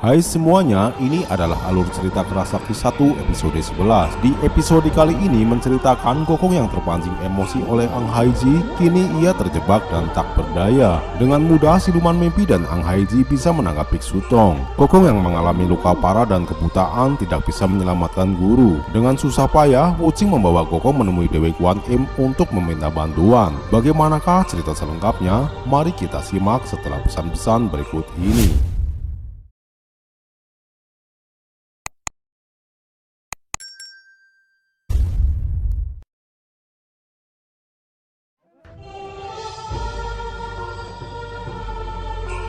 Hai semuanya, ini adalah alur cerita Kerasakti 1 episode 11. Di episode kali ini menceritakan Kokong yang terpancing emosi oleh Ang Haiji. Kini ia terjebak dan tak berdaya. Dengan mudah siluman mimpi dan Ang Haiji bisa menangkap Biksu Tong. Kokong yang mengalami luka parah dan kebutaan tidak bisa menyelamatkan guru. Dengan susah payah, Wuching membawa Kokong menemui Dewi Kwan Im untuk meminta bantuan. Bagaimanakah cerita selengkapnya? Mari kita simak setelah pesan-pesan berikut ini.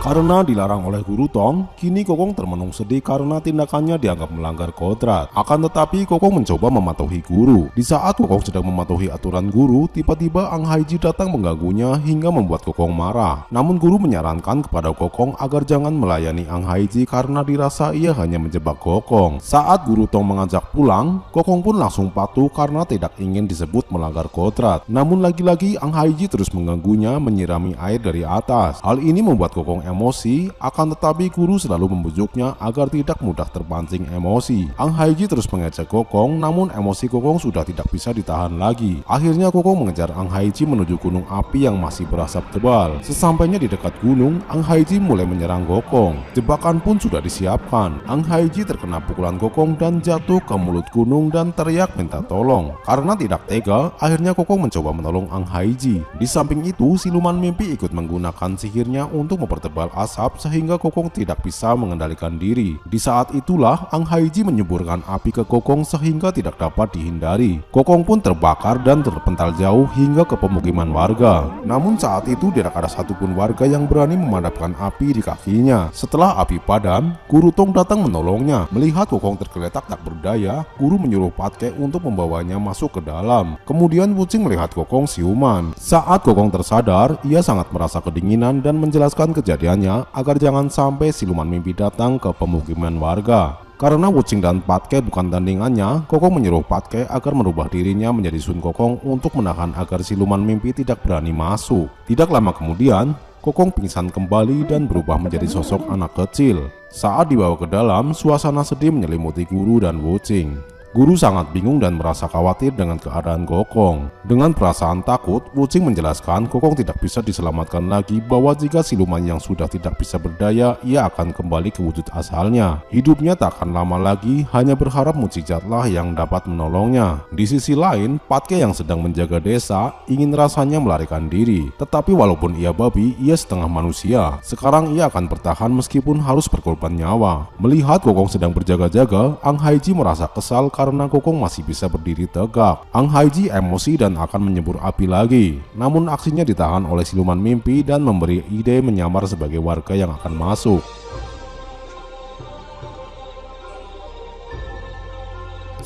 Karena dilarang oleh Guru Tong, kini Kokong termenung sedih karena tindakannya dianggap melanggar kodrat. Akan tetapi Kokong mencoba mematuhi guru. Di saat Kokong sedang mematuhi aturan guru, tiba-tiba Ang Haiji datang mengganggunya hingga membuat Kokong marah. Namun guru menyarankan kepada Kokong agar jangan melayani Ang Haiji karena dirasa ia hanya menjebak Kokong. Saat Guru Tong mengajak pulang, Kokong pun langsung patuh karena tidak ingin disebut melanggar kodrat. Namun lagi-lagi Ang Haiji terus mengganggunya menyirami air dari atas. Hal ini membuat Kokong emosi, akan tetapi guru selalu membujuknya agar tidak mudah terpancing emosi. Ang Haiji terus mengejek Kokong, namun emosi Kokong sudah tidak bisa ditahan lagi. Akhirnya Kokong mengejar Ang Haiji menuju gunung api yang masih berasap tebal. Sesampainya di dekat gunung, Ang Haiji mulai menyerang Kokong. Jebakan pun sudah disiapkan. Ang Haiji terkena pukulan Kokong dan jatuh ke mulut gunung dan teriak minta tolong. Karena tidak tega, akhirnya Kokong mencoba menolong Ang Haiji. Di samping itu, siluman mimpi ikut menggunakan sihirnya untuk mempertebal asap sehingga Kokong tidak bisa mengendalikan diri. Di saat itulah Ang Haiji menyemburkan api ke Kokong sehingga tidak dapat dihindari. Kokong pun terbakar dan terpental jauh hingga ke pemukiman warga. Namun saat itu tidak ada satupun warga yang berani memadamkan api di kakinya. Setelah api padam, Guru Tong datang menolongnya. Melihat Kokong tergeletak tak berdaya, guru menyuruh Patke untuk membawanya masuk ke dalam. Kemudian Wuching melihat Kokong siuman. Saat Kokong tersadar, ia sangat merasa kedinginan dan menjelaskan kejadiannya agar jangan sampai siluman mimpi datang ke pemukiman warga. Karena Wuching dan Patke bukan tandingannya, Kokong menyuruh Patke agar merubah dirinya menjadi Sun Kokong untuk menahan agar siluman mimpi tidak berani masuk. Tidak lama kemudian, Kokong pingsan kembali dan berubah menjadi sosok anak kecil. Saat dibawa ke dalam, suasana sedih menyelimuti guru dan Wuching. Guru sangat bingung dan merasa khawatir dengan keadaan Kokong. Dengan perasaan takut, Wuching menjelaskan Kokong tidak bisa diselamatkan lagi, bahwa jika siluman yang sudah tidak bisa berdaya, ia akan kembali ke wujud asalnya. Hidupnya tak akan lama lagi, hanya berharap mukjizatlah yang dapat menolongnya. Di sisi lain, Patke yang sedang menjaga desa ingin rasanya melarikan diri. Tetapi walaupun ia babi, ia setengah manusia. Sekarang ia akan bertahan meskipun harus berkorban nyawa. Melihat Kokong sedang berjaga-jaga, Ang Haiji merasa kesal karena Kokong masih bisa berdiri tegak. Ang Haiji emosi dan akan menyembur api lagi. Namun aksinya ditahan oleh siluman mimpi dan memberi ide menyamar sebagai warga yang akan masuk.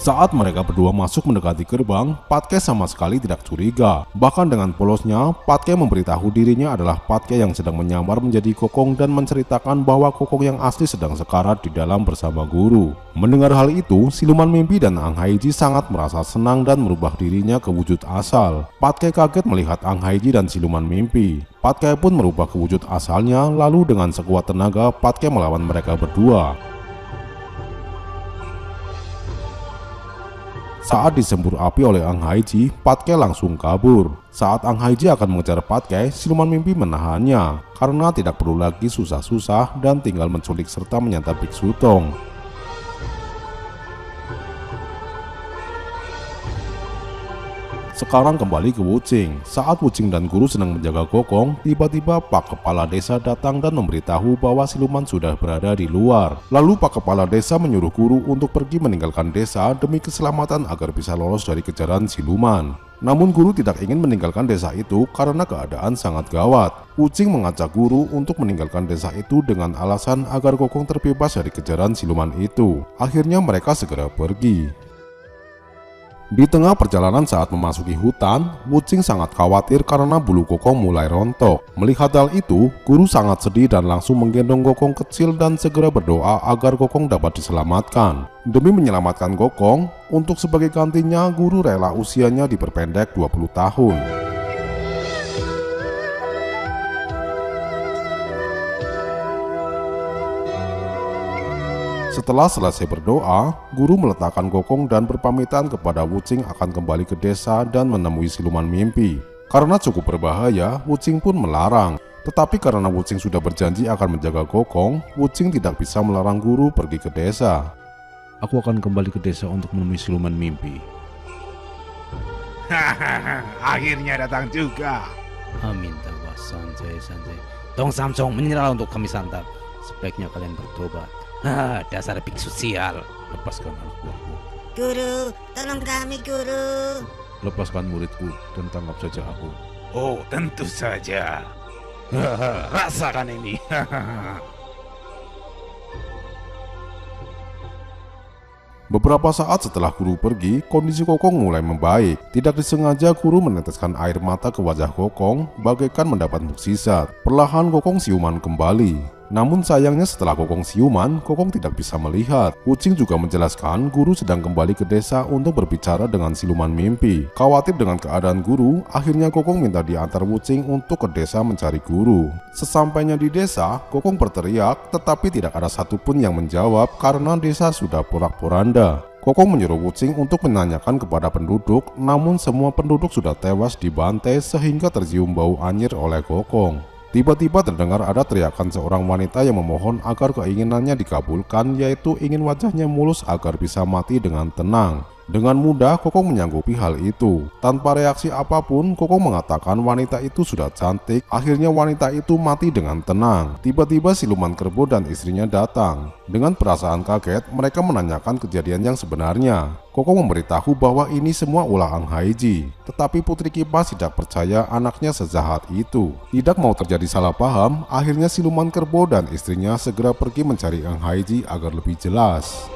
Saat mereka berdua masuk mendekati gerbang, Patke sama sekali tidak curiga. Bahkan dengan polosnya, Patke memberitahu dirinya adalah Patke yang sedang menyamar menjadi Kokong dan menceritakan bahwa Kokong yang asli sedang sekarat di dalam bersama guru. Mendengar hal itu, siluman mimpi dan Ang Haiji sangat merasa senang dan merubah dirinya ke wujud asal. Patke kaget melihat Ang Haiji dan siluman mimpi. Patke pun merubah ke wujud asalnya, lalu dengan sekuat tenaga Patke melawan mereka berdua. Saat disembur api oleh Ang Haiji, Patke langsung kabur. Saat Ang Haiji akan mengejar Patke, siluman mimpi menahannya karena tidak perlu lagi susah-susah dan tinggal menculik serta menyantap Biksu Tong. Sekarang kembali ke Wuching. Saat Wuching dan guru sedang menjaga Kokong, tiba-tiba Pak Kepala Desa datang dan memberitahu bahwa siluman sudah berada di luar. Lalu Pak Kepala Desa menyuruh guru untuk pergi meninggalkan desa demi keselamatan agar bisa lolos dari kejaran siluman. Namun guru tidak ingin meninggalkan desa itu karena keadaan sangat gawat. Wuching mengajak guru untuk meninggalkan desa itu dengan alasan agar Kokong terbebas dari kejaran siluman itu. Akhirnya mereka segera pergi. Di tengah perjalanan saat memasuki hutan, Wuching sangat khawatir karena bulu Kokong mulai rontok. Melihat hal itu, guru sangat sedih dan langsung menggendong Kokong kecil dan segera berdoa agar Kokong dapat diselamatkan. Demi menyelamatkan Kokong, untuk sebagai gantinya guru rela usianya diperpendek 20 tahun. Setelah selesai berdoa, guru meletakkan Gokong dan berpamitan kepada Wuching akan kembali ke desa dan menemui siluman mimpi. Karena cukup berbahaya, Wuching pun melarang. Tetapi karena Wuching sudah berjanji akan menjaga Gokong, Wuching tidak bisa melarang guru pergi ke desa. Aku akan kembali ke desa untuk menemui siluman mimpi. Akhirnya datang juga. Minta santai. Dong Samsung menyerah untuk kami santap. Sebaiknya kalian bertobat. Dasar biksu sial. Lepaskan anak buahku. Guru, tolong kami guru. Lepaskan muridku dan tangkap saja aku. Oh, tentu saja. Rasakan ini. Beberapa saat setelah guru pergi, kondisi Gokong mulai membaik. Tidak disengaja guru meneteskan air mata ke wajah Gokong bagaikan mendapat mukjizat. Perlahan Gokong siuman kembali. Namun sayangnya setelah Gokong siuman, Gokong tidak bisa melihat. Wuching juga menjelaskan guru sedang kembali ke desa untuk berbicara dengan siluman mimpi. Khawatir dengan keadaan guru, akhirnya Gokong minta diantar Wuching untuk ke desa mencari guru. Sesampainya di desa, Gokong berteriak, tetapi tidak ada satupun yang menjawab karena desa sudah porak-poranda. Gokong menyuruh Wuching untuk menanyakan kepada penduduk, namun semua penduduk sudah tewas dibantai sehingga tercium bau anyir oleh Gokong. Tiba-tiba terdengar ada teriakan seorang wanita yang memohon agar keinginannya dikabulkan, yaitu ingin wajahnya mulus agar bisa mati dengan tenang. Dengan mudah Gokong menyanggupi hal itu. Tanpa reaksi apapun, Gokong mengatakan wanita itu sudah cantik. Akhirnya wanita itu mati dengan tenang. Tiba-tiba siluman kerbau dan istrinya datang. Dengan perasaan kaget, mereka menanyakan kejadian yang sebenarnya. Gokong memberitahu bahwa ini semua ulah Ang Haiji. Tetapi Putri Kipas tidak percaya anaknya sejahat itu. Tidak mau terjadi salah paham, akhirnya siluman kerbau dan istrinya segera pergi mencari Ang Haiji agar lebih jelas.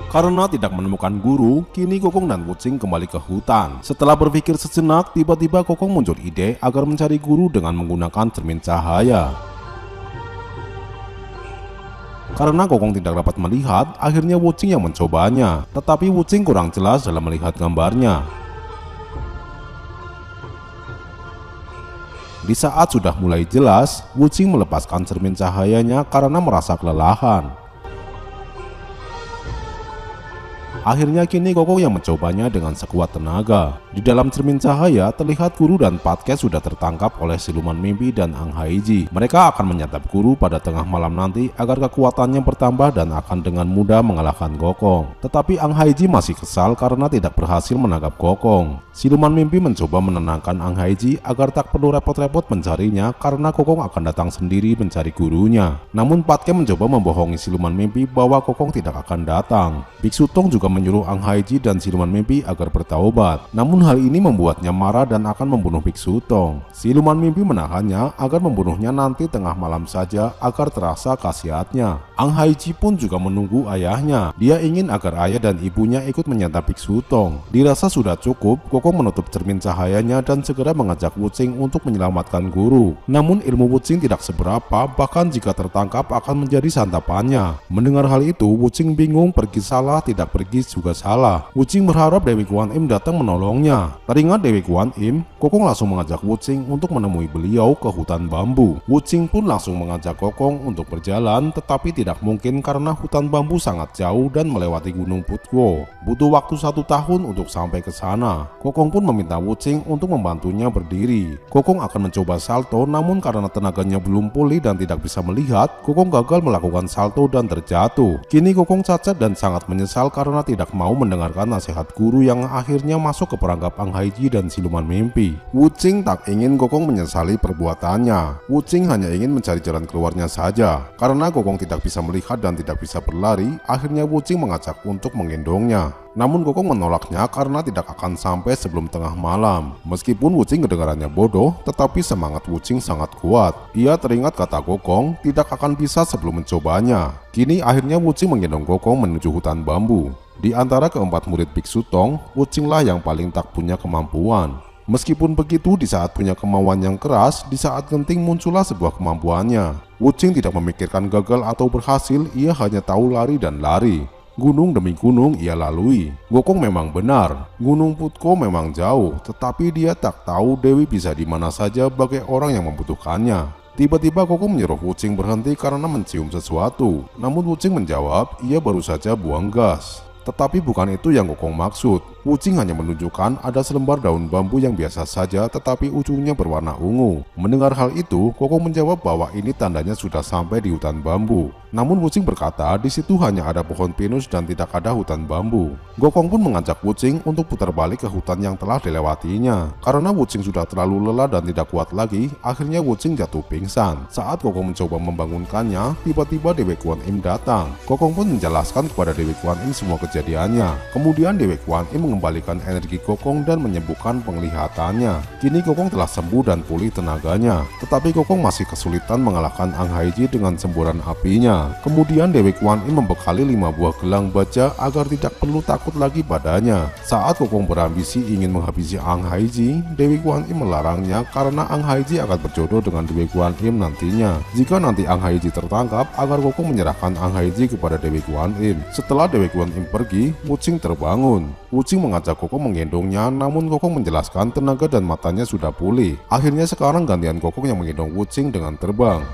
Karena tidak menemukan guru, kini Gokong dan Wuching kembali ke hutan. Setelah berpikir sejenak, tiba-tiba Gokong muncul ide agar mencari guru dengan menggunakan cermin cahaya. Karena Gokong tidak dapat melihat, akhirnya Wuching yang mencobanya. Tetapi Wuching kurang jelas dalam melihat gambarnya. Di saat sudah mulai jelas, Wuching melepaskan cermin cahayanya karena merasa kelelahan. Akhirnya kini Gokong yang mencobanya dengan sekuat tenaga. Di dalam cermin cahaya terlihat guru dan Patke sudah tertangkap oleh siluman mimpi dan Ang Haiji. Mereka akan menyantap guru pada tengah malam nanti agar kekuatannya bertambah dan akan dengan mudah mengalahkan Gokong. Tetapi Ang Haiji masih kesal karena tidak berhasil menangkap Gokong. Siluman mimpi mencoba menenangkan Ang Haiji agar tak perlu repot-repot mencarinya karena Gokong akan datang sendiri mencari gurunya. Namun Patke mencoba membohongi siluman mimpi bahwa Gokong tidak akan datang. Biksu Tong juga menyuruh Ang Haiji dan siluman mimpi agar bertaubat. Namun hal ini membuatnya marah dan akan membunuh Biksu Tong. Siluman mimpi menahannya agar membunuhnya nanti tengah malam saja agar terasa khasiatnya. Ang Haiji pun juga menunggu ayahnya. Dia ingin agar ayah dan ibunya ikut menyantap Biksu Tong. Dirasa sudah cukup, Gokong menutup cermin cahayanya dan segera mengajak Wuching untuk menyelamatkan guru. Namun ilmu Wuching tidak seberapa, bahkan jika tertangkap akan menjadi santapannya. Mendengar hal itu, Wuching bingung, pergi salah, tidak pergi juga salah. Wuching berharap Dewi Guan Im datang menolongnya. Teringat Dewi Guan Im, Gokong langsung mengajak Wuching untuk menemui beliau ke hutan bambu. Wuching pun langsung mengajak Gokong untuk berjalan, tetapi tidak mungkin karena hutan bambu sangat jauh dan melewati Gunung Putko. Butuh waktu 1 tahun untuk sampai ke sana. Gokong pun meminta Wuching untuk membantunya berdiri. Gokong akan mencoba salto, namun karena tenaganya belum pulih dan tidak bisa melihat, Gokong gagal melakukan salto dan terjatuh. Kini Gokong cacat dan sangat menyesal karena tidak mau mendengarkan nasihat guru yang akhirnya masuk ke perangkap Ang Haiji dan siluman mimpi. Wuching tak ingin Gokong menyesali perbuatannya. Wuching hanya ingin mencari jalan keluarnya saja. Karena Gokong tidak bisa melihat dan tidak bisa berlari, akhirnya Wuching mengajak untuk menggendongnya. Namun Gokong menolaknya karena tidak akan sampai sebelum tengah malam. Meskipun Wuching kedengarannya bodoh, tetapi semangat Wuching sangat kuat. Ia teringat kata Gokong tidak akan bisa sebelum mencobanya. Kini akhirnya Wuching menggendong Gokong menuju hutan bambu. Di antara keempat murid Biksu Tong, Wuching lah yang paling tak punya kemampuan. Meskipun begitu, di saat punya kemauan yang keras, di saat genting muncullah sebuah kemampuannya. Wuching tidak memikirkan gagal atau berhasil, ia hanya tahu lari dan lari. Gunung demi gunung ia lalui. Gokong memang benar, Gunung Putko memang jauh, tetapi dia tak tahu Dewi bisa di mana saja bagi orang yang membutuhkannya. Tiba-tiba Koko menyuruh Wuching berhenti karena mencium sesuatu. Namun Wuching menjawab, ia baru saja buang gas. Tetapi bukan itu yang Kokong maksud. Wuching hanya menunjukkan ada selembar daun bambu yang biasa saja tetapi ujungnya berwarna ungu. Mendengar hal itu, Kokong menjawab bahwa ini tandanya sudah sampai di hutan bambu. Namun Wuching berkata di situ hanya ada pohon pinus dan tidak ada hutan bambu. Gokong pun mengajak Wuching untuk putar balik ke hutan yang telah dilewatinya. Karena Wuching sudah terlalu lelah dan tidak kuat lagi, akhirnya Wuching jatuh pingsan. Saat Gokong mencoba membangunkannya, tiba-tiba Dewi Kuan Im datang. Gokong pun menjelaskan kepada Dewi Kuan Im semua kejadiannya. Kemudian Dewi Kuan Im mengembalikan energi Gokong dan menyembuhkan penglihatannya. Kini Gokong telah sembuh dan pulih tenaganya. Tetapi Gokong masih kesulitan mengalahkan Ang Haiji dengan semburan apinya. Kemudian Dewi Kuan Im membekali 5 buah gelang baja agar tidak perlu takut lagi padanya. Saat Gokong berambisi ingin menghabisi Ang Haiji, Dewi Kuan Im melarangnya karena Ang Haiji akan berjodoh dengan Dewi Kuan Im nantinya. Jika nanti Ang Haiji tertangkap, agar Gokong menyerahkan Ang Haiji kepada Dewi Kuan Im. Setelah Dewi Kuan Im pergi, Wuching terbangun. Wuching mengajak Gokong menggendongnya, namun Gokong menjelaskan tenaga dan matanya sudah pulih. Akhirnya sekarang gantian Gokong yang menggendong Wuching dengan terbang.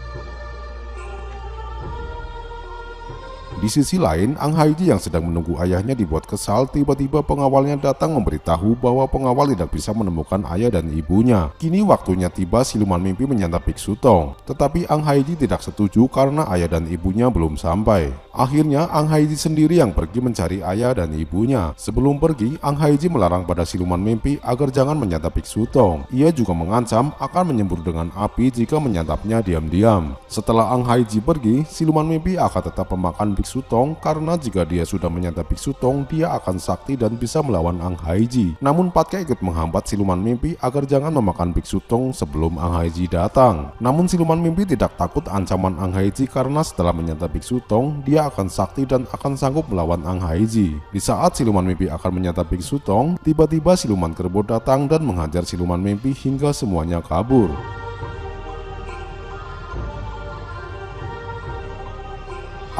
Di sisi lain, Ang Haiji yang sedang menunggu ayahnya dibuat kesal, tiba-tiba pengawalnya datang memberitahu bahwa pengawal tidak bisa menemukan ayah dan ibunya. Kini waktunya tiba siluman mimpi menyantap Biksu Tong. Tetapi Ang Haiji tidak setuju karena ayah dan ibunya belum sampai. Akhirnya Ang Haiji sendiri yang pergi mencari ayah dan ibunya. Sebelum pergi, Ang Haiji melarang pada siluman mimpi agar jangan menyantap Biksu Tong. Ia juga mengancam akan menyembur dengan api jika menyantapnya diam-diam. Setelah Ang Haiji pergi, siluman mimpi akan tetap memakan Biksu Tong karena jika dia sudah menyantap Biksu Tong, dia akan sakti dan bisa melawan Ang Haiji. Namun Patkai ikut menghambat siluman mimpi agar jangan memakan Biksu Tong sebelum Ang Haiji datang. Namun siluman mimpi tidak takut ancaman Ang Haiji karena setelah menyantap Biksu Tong, dia akan sakti dan akan sanggup melawan Ang Haiji. Di saat siluman mimpi akan menyantap Biksu Tong, tiba-tiba siluman kerbau datang dan menghajar siluman mimpi hingga semuanya kabur.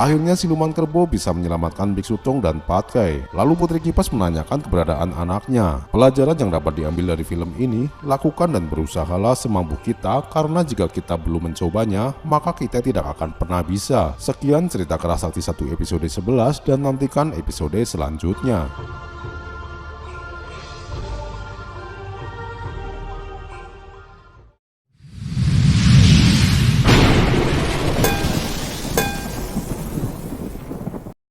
Akhirnya siluman kerbau bisa menyelamatkan Biksu Tong dan Patkai. Lalu Putri Kipas menanyakan keberadaan anaknya. Pelajaran yang dapat diambil dari film ini, lakukan dan berusahalah semampu kita karena jika kita belum mencobanya, maka kita tidak akan pernah bisa. Sekian cerita Kerasakti 1 episode 11 dan nantikan episode selanjutnya.